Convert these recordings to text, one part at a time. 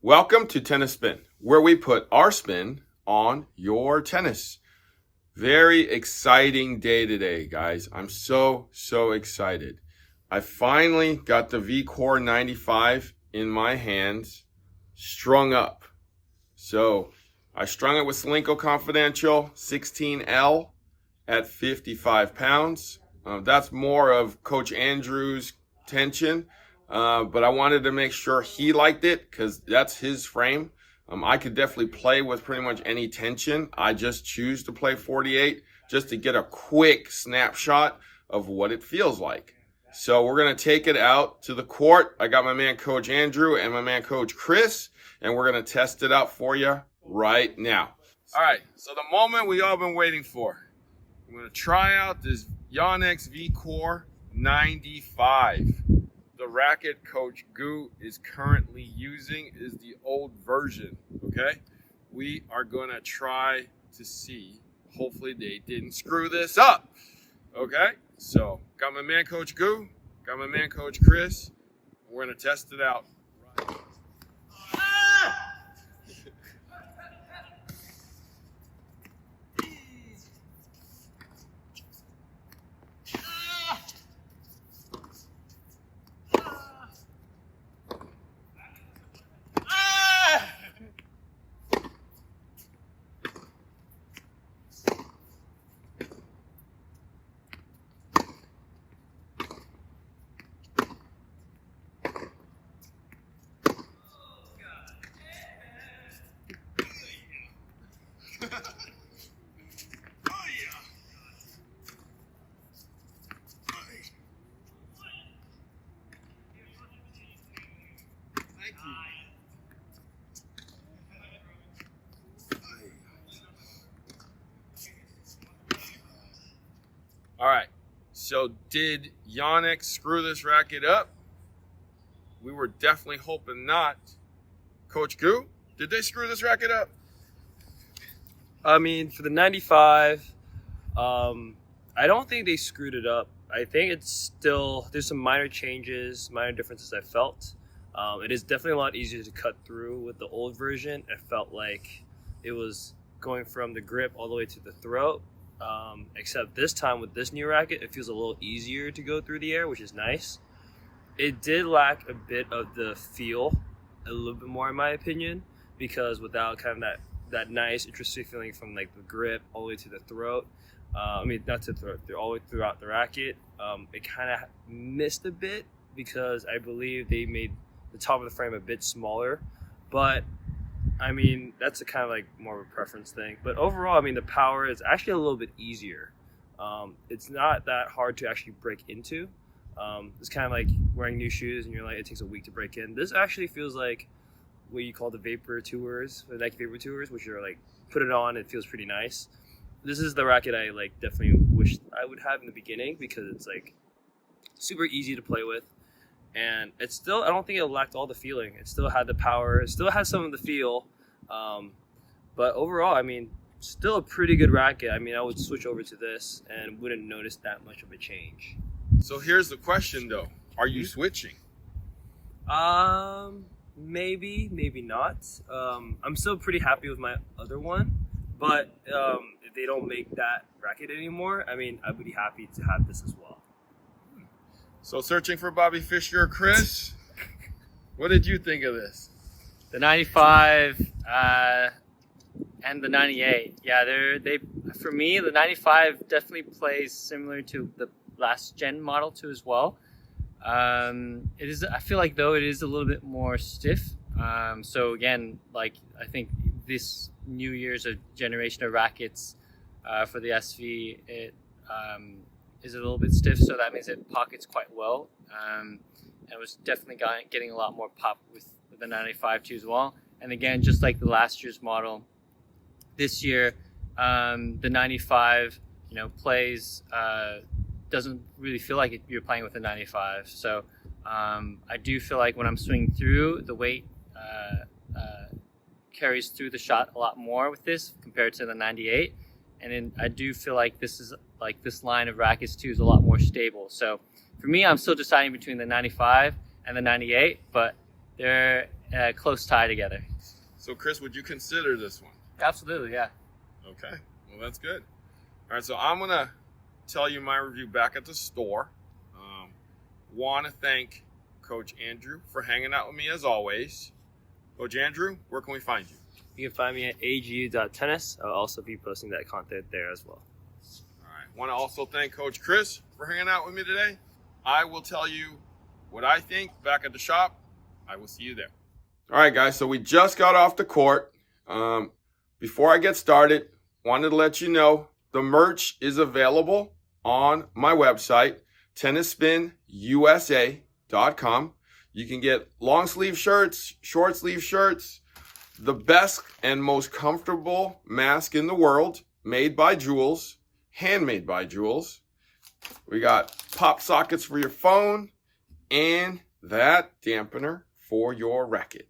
Welcome to Tennis Spin, where we put our spin on your tennis. Very exciting day today, guys. I'm so excited. I finally got the Vcore 95 in my hands, strung up. So I strung it with Solinco Confidential 16L at 55 pounds. That's more of Coach Andrew's tension. But I wanted to make sure he liked it because that's his frame. I could definitely play with pretty much any tension. I just choose to play 48 just to get a quick snapshot of what it feels like. So we're going to take it out to the court. I got my man Coach Andrew and my man Coach Chris, and we're going to test it out for you right now. All right, so the moment we all been waiting for. I'm going to try out this Yonex Vcore 95. The racket Coach Gu is currently using is the old version, okay? We are going to try to see. Hopefully they didn't screw this up, okay? So, got my man Coach Gu, got my man Coach Chris. We're going to test it out. All right, so did Yonex screw this racket up? We were definitely hoping not. Coach Gu, did they screw this racket up? I mean, for the 95, I don't think they screwed it up. I think it's still, there's some minor changes, minor differences I felt. It is definitely a lot easier to cut through with the old version. It felt like it was going from the grip all the way to the throat. Except this time with this new racket, it feels a little easier to go through the air, which is nice. It did lack a bit of the feel, a little bit more in my opinion, because without kind of that nice, interesting feeling from like the grip all the way to the throat, not to the throat, all the way throughout the racket, it kind of missed a bit because I believe they made the top of the frame a bit smaller, but I mean, that's a kind of like more of a preference thing. But overall, I mean, the power is actually a little bit easier. It's not that hard to actually break into. It's kind of like wearing new shoes and you're like, it takes a week to break in. This actually feels like what you call the Vapor Tours, the Nike Vapor Tours, which are like, put it on, it feels pretty nice. This is the racket I like definitely wished I would have in the beginning because it's like super easy to play with. And it's still, I don't think it lacked all the feeling. It still had the power. It still has some of the feel. But overall, I mean, still a pretty good racket. I mean, I would switch over to this and wouldn't notice that much of a change. So here's the question, though. Are you switching? Maybe, maybe not. I'm still pretty happy with my other one. But if they don't make that racket anymore, I mean, I would be happy to have this as well. So searching for Bobby Fischer, Chris, what did you think of this? The 95 and the 98. Yeah, they for me, the 95 definitely plays similar to the last gen model too as well. It is. I feel like though it is a little bit more stiff. So again, like I think this new year's generation of rackets for the SV, it is a little bit stiff, so that means it pockets quite well. And it was definitely getting a lot more pop with the 95 too as well. And again, just like the last year's model, this year the 95, plays doesn't really feel like you're playing with a 95. So I do feel like when I'm swinging through, the weight carries through the shot a lot more with this compared to the 98. And then I do feel like this line of rackets too is a lot more stable. So for me, I'm still deciding between the 95 and the 98, but close tie together. So, Chris, would you consider this one? Absolutely, yeah. Okay, well, that's good. All right, so I'm going to tell you my review back at the store. Want to thank Coach Andrew for hanging out with me as always. Coach Andrew, where can we find you? You can find me at agu.tennis. I'll also be posting that content there as well. All right, want to also thank Coach Chris for hanging out with me today. I will tell you what I think back at the shop. I will see you there. All right, guys, so we just got off the court. Before I get started, wanted to let you know the merch is available on my website, tennisspinusa.com. You can get long sleeve shirts, short sleeve shirts, the best and most comfortable mask in the world, made by Jules, handmade by Jules. We got pop sockets for your phone and that dampener for your racket.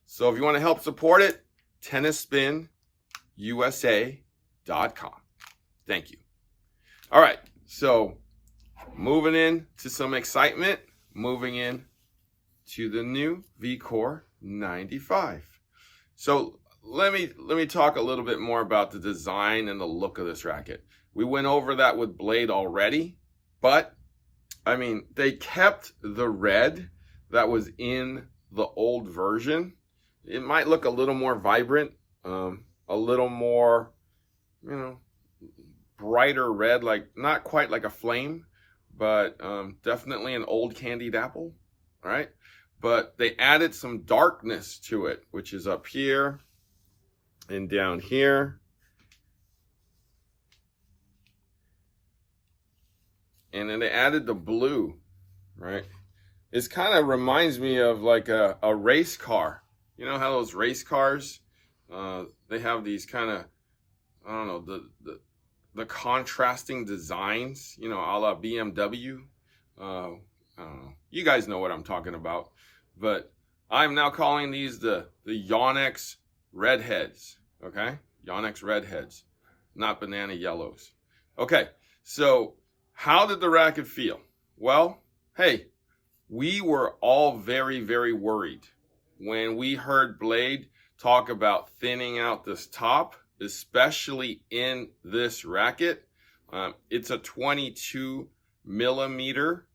So if you want to help support it, tennisspinusa.com. Thank you. All right, so moving in to some excitement, moving in to the new Vcore 95. So let me talk a little bit more about the design and the look of this racket. We went over that with Blade already, but I mean, they kept the red that was in the old version. It might look a little more vibrant, a little more, brighter red, like not quite like a flame, but definitely an old candied apple, right? But they added some darkness to it, which is up here and down here. And then they added the blue, right? It kind of reminds me of like a race car. You know how those race cars, they have these kind of, I don't know, the contrasting designs, a la BMW. I don't know. You guys know what I'm talking about. But I'm now calling these the Yonex redheads, okay? Yonex redheads, not banana yellows. Okay, so how did the racket feel? Well, hey, we were all very, very worried when we heard Blade talk about thinning out this top, especially in this racket. It's a 22 millimeter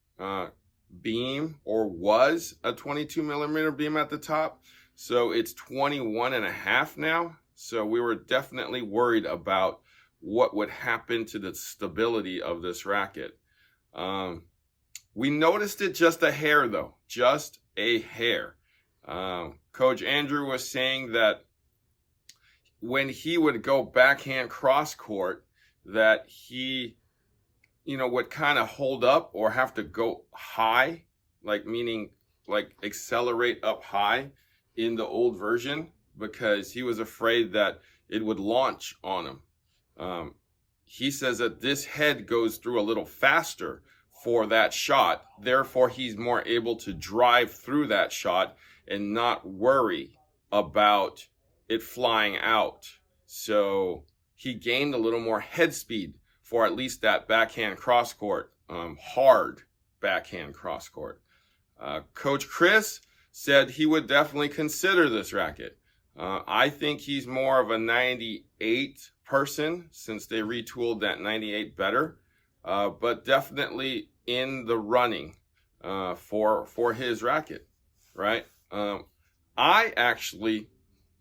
beam, or was a 22 millimeter beam at the top. So it's 21 and a half now. So we were definitely worried about what would happen to the stability of this racket. We noticed it just a hair though, just a hair. Coach Andrew was saying that when he would go backhand cross court, that he would kind of hold up or have to go high, meaning accelerate up high in the old version, because he was afraid that it would launch on him. He says that this head goes through a little faster for that shot. Therefore, he's more able to drive through that shot and not worry about it flying out. So he gained a little more head speed for at least that backhand cross court, hard backhand cross court. Coach Chris said he would definitely consider this racket. I think he's more of a 98 person since they retooled that 98 better, but definitely in the running for his racket, right? I actually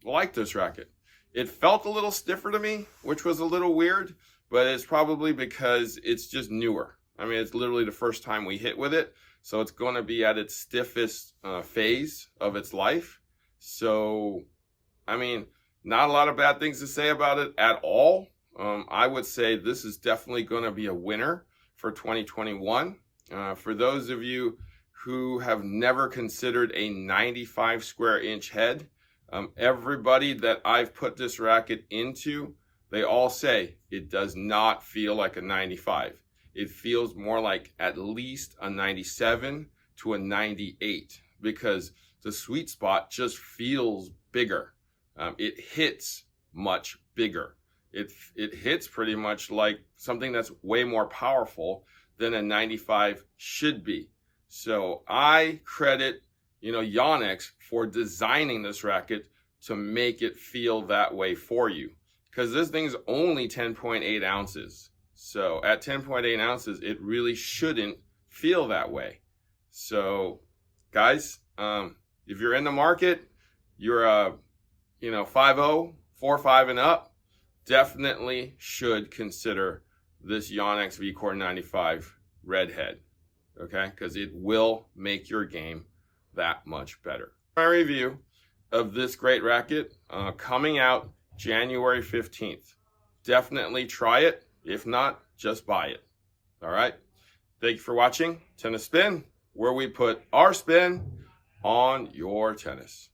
like this racket. It felt a little stiffer to me, which was a little weird, but it's probably because it's just newer. I mean, it's literally the first time we hit with it, so it's going to be at its stiffest phase of its life. So, I mean, not a lot of bad things to say about it at all. I would say this is definitely going to be a winner for 2021. For those of you who have never considered a 95 square inch head, everybody that I've put this racket into, they all say it does not feel like a 95. It feels more like at least a 97 to a 98, because the sweet spot just feels bigger. It hits much bigger. It hits pretty much like something that's way more powerful than a 95 should be. So I credit Yonex for designing this racket to make it feel that way for you. Because this thing's only 10.8 ounces. So at 10.8 ounces, it really shouldn't feel that way. So guys, if you're in the market, you're 5.0, 4.5 and up, definitely should consider this Yonex Vcore 95 Redhead, okay? Because it will make your game that much better. My review of this great racket coming out January 15th. Definitely try it. If not, just buy it. All right? Thank you for watching Tennis Spin, where we put our spin on your tennis.